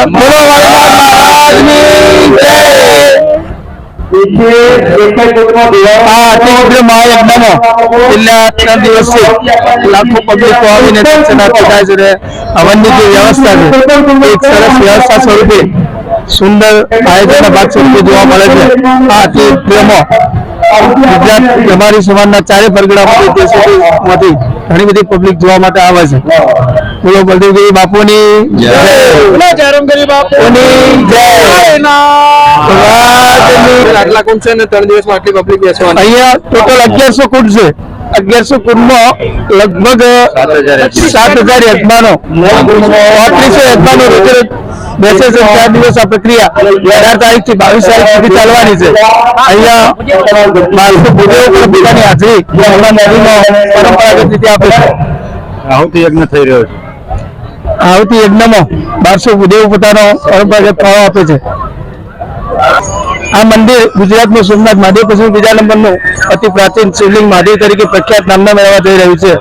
બોલો વાળીનાથ મહારાજની જય। છેલ્લા 3 દિવસથી લાખો પબ્લિકો આવીને દર્શનાર્થે જાય છે અને હવનની જે વ્યવસ્થા છે એક સરસ વ્યવસ્થા સ્વરૂપે સુંદર આયોજનના ભાગ સ્વરૂપે જોવા મળે છે। આ તીર્થમાં ગુજરાત અમારી સમાજના ચારે પરગણામાંથી દેશોમાંથી ઘણી બધી પબ્લિક જોવા માટે આવે છે। બોલો બલદેવગીરી બાપુની જય, બોલો ચારણગીરી બાપુની જય। આટલા કુંડ છે ને 3 દિવસમાં આટલી પબ્લિક બેસવાની અહીંયા ટોટલ 1100 કુંડ છે। 1100 કુંડમાં લગભગ 7000 યજમાનો 3500 યજમાનો રોજે બેસે છે। 4 દિવસ આ પ્રક્રિયા 18 તારીખથી 22 તારીખ સુધી ચાલવાની છે। અહીંયા 1200 ભૂદેવો પણ પોતાની હાજરી નદીમાં પરંપરાગત રીતે આપે છે। આહુતિ યજ્ઞ થઈ રહ્યો છે। આહુતિ યજ્ઞમાં 1200 ભૂદેવો પોતાનો પરંપરાગત ફાળો આપે છે। આ મંદિર ગુજરાતમાં સોમનાથ મહાદેવ પછી બીજા નંબરનું અતિ પ્રાચીન શિવલિંગ મહાદેવ તરીકે પ્રખ્યાત નામના મેળવવા જઈ રહ્યું છે।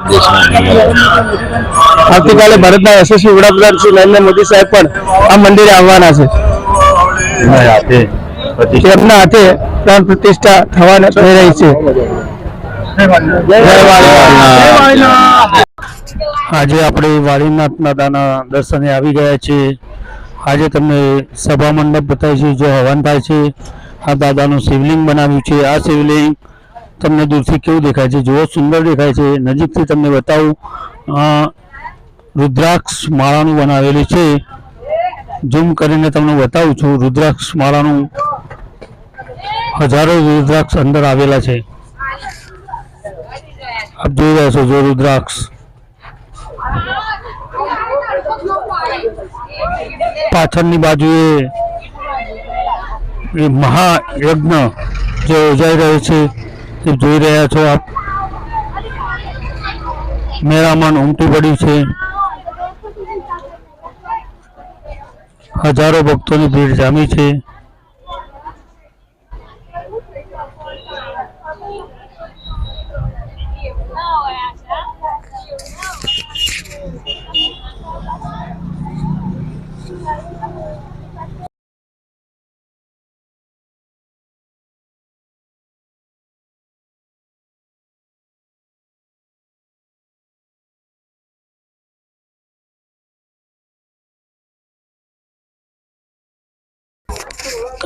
આવતીકાલે ભારતના યશસ્વી વડાપ્રધાન શ્રી નરેન્દ્ર મોદી સાહેબ પણ આ મંદિરે આવવાના છે। તેમના હાથે પ્રાણ પ્રતિષ્ઠા થવાની થઈ રહી છે। આજે આપણે વાળીનાથ દાદાના દર્શને આવી ગયા છીએ। આજે તમને સભા મંડપ બતાવીશું જો હવન થાય છે। આ દાદાનું શિવલિંગ બનાવ્યું છે। આ શિવલિંગ તમને દૂરથી કેવું દેખાય છે જુઓ, સુંદર દેખાય છે। નજીકથી તમને બતાવું, રુદ્રાક્ષ માળાનું બનાવેલું છે। ઝૂમ કરીને તમને બતાવું છું। રુદ્રાક્ષ માળાનું હજારો રુદ્રાક્ષ અંદર આવેલા છે। આપ જોઈ રહ્યા છો જો રુદ્રાક્ષ પાછળની બાજુએ એ મહાયજ્ઞ જે યોજાઈ રહ્યો છે તે જોઈ રહ્યા છો આપ। મેળામાં ઉમટી પડ્યું છે। હજારો ભક્તોની ભીડ જામી છે।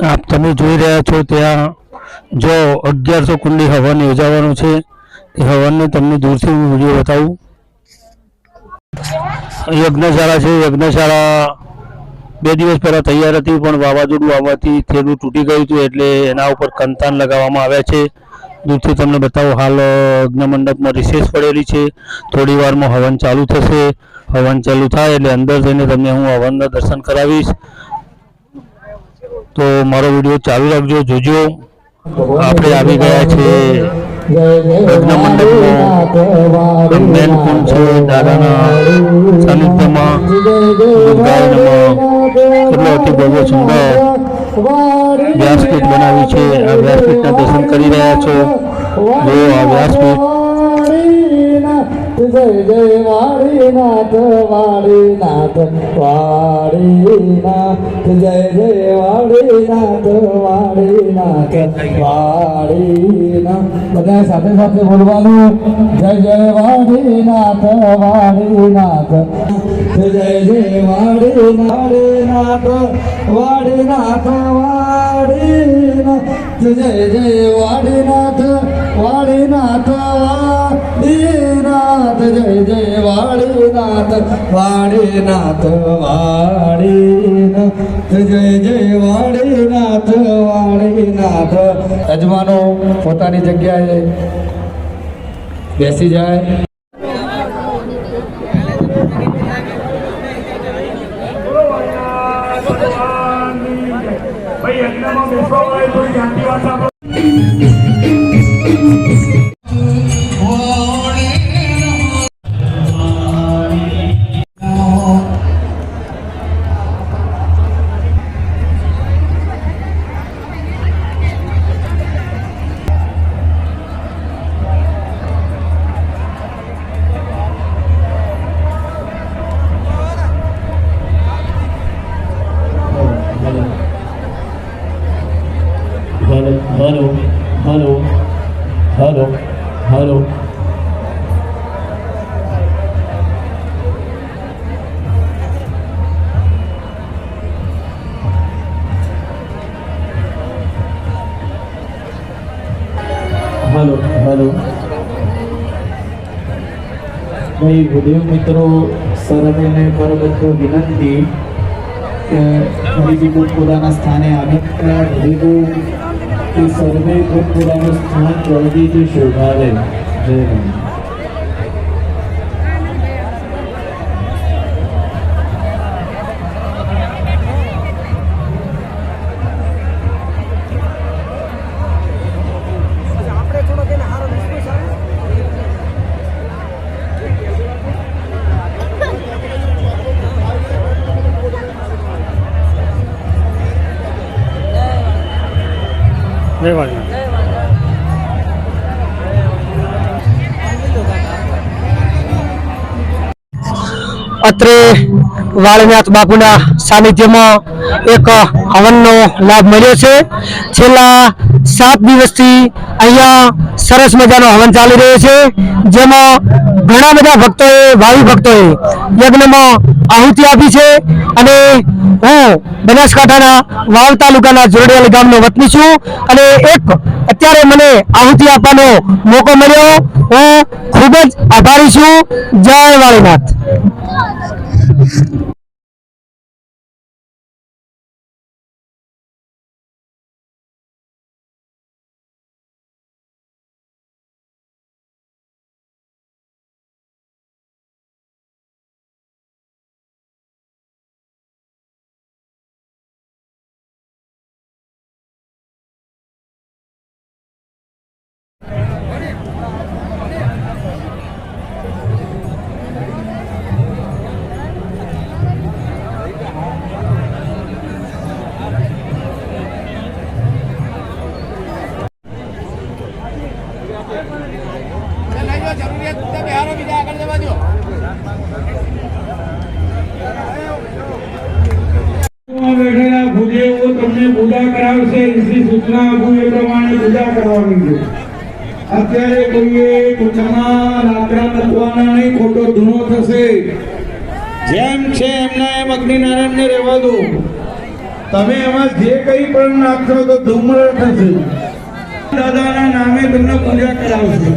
આપ તમે જોઈ રહ્યા છો ત્યાં જો 1100 કુંડી હવન યોજાવાનું છે। તે હવનને તમને દૂરથી હું વિડીયો બતાવું। યજ્ઞશાળા છે। યજ્ઞશાળા 2 દિવસ પહેલાં તૈયાર હતી પણ વાવાઝોડું આવવાથી થેલું તૂટી ગયું હતું એટલે એના ઉપર કંતાન લગાવવામાં આવ્યા છે। દૂરથી તમને બતાવો, હાલ યજ્ઞ મંડપમાં રિસેસ પડેલી છે। થોડી વારમાં હવન ચાલુ થશે। હવન ચાલુ થાય એટલે અંદર જઈને તમને હું હવનના દર્શન કરાવીશ। તો મારો વિડીયો ચાલુ રાખજો, જોજો। આપણે આવી ગયા છે યજ્ઞ મંડપમાં। મેન કુંડ છે દાદાના સાનિધ્યમાં। કેટલો અતિ ભવ્ય સુંદર વ્યાસપીઠ બનાવી છે। આ વ્યાસપીઠના દર્શન કરી રહ્યા છો જો આ વ્યાસપીઠ। જય જય વાળીનાથ વાળીનાથ વાળીનાથ જય જય વાળીનાથ વાળીનાથ વાળીનાથ। બધા સાથે સાથે બોલવાનું, જય જય વાળીનાથ વાળીનાથ જય જય વાળીનાથ વાળીનાથ વાળીનાથ જય જય વાળીનાથ વાળીનાથ વાળીનાથ જય જય વાળીનાથ વાળીનાથ વાળીનાથ જય જય વાળીનાથ વાળીનાથ। યજમાનો પોતાની જગ્યાએ બેસી જાય। ભાઈ યજ્ઞમાં બેસવા વાળે થોડી શાંતિ વાત આપો। દેવ મિત્રો સર્વેને કરબદ્ધ વિનંતી કે હરિજી પોતપોતાના સ્થાને આવી હરિજી કે સર્વે પોતપોતાનું સ્થાન જલ્દીથી શોધાવે. જય રામ. અત્રે વાળનાથ બાપુના સાનિધ્યમાં એક હવનનો લાભ મળ્યો છે. છેલ્લા 7 દિવસથી અહીંયા સરસ મજાનો હવન ચાલી રહ્યો છે, જેમાં ઘણા બધા ભક્તોએ, ભાવિ ભક્તોએ યજ્ઞમાં આહુતિ આપી છે. અને હું બનાસકાંઠાના વાવ તાલુકાના જોરડિયાળી ગામનો વતની છું અને અત્યારે મને આહુતિ આપવાનો મોકો મળ્યો. હું ખૂબ જ આભારી છું. જય વાળનાથ. બેઠેલા ભૂદેવો તમને પૂજા કરાવશે. એની સૂચના આપું એ પ્રમાણે પૂજા કરવાની છે. અત્યારે કોઈએ કુંડમાં લાકડા મૂકવાના નહીં, ખોટો ધૂણો થશે. જેમ છે એમના એમ અગ્નિનારાયણને રહેવા દો. તમે એમાં જે કંઈ પણ નાખશો તો ધૂમ્ર થશે. દાદાના નામે તમને પૂજા કરાવશે.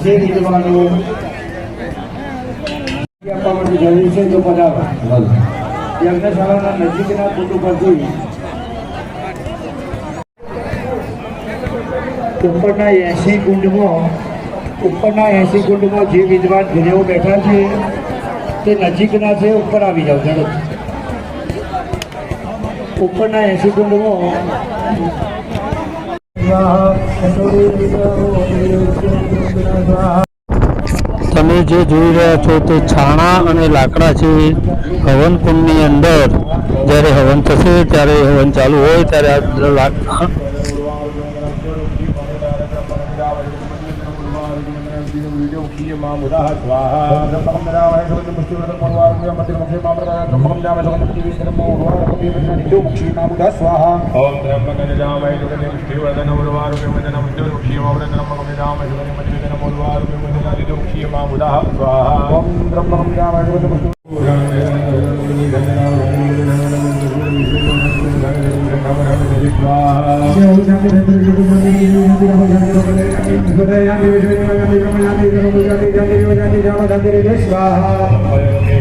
જે રીતવાનું આપવા માટે જરૂરી છે તો પધારો. યજ્ઞશાળાના નજીકના કુંડ પરથી ઉપરના 80 કુંડમાં જે વિદ્વાન ગુરુઓ બેઠા છે તે નજીકના છે. ઉપર આવી જાવ ઝડપ. ઉપરના 80 કુંડમાં તમે જે જોઈ રહ્યા છો તે છાણા અને લાકડા છે. હવન કુંડની અંદર જ્યારે હવન થશે, ત્યારે હવન ચાલુ હોય ત્યારે આ લાકડા स्वाहा સ્વાહા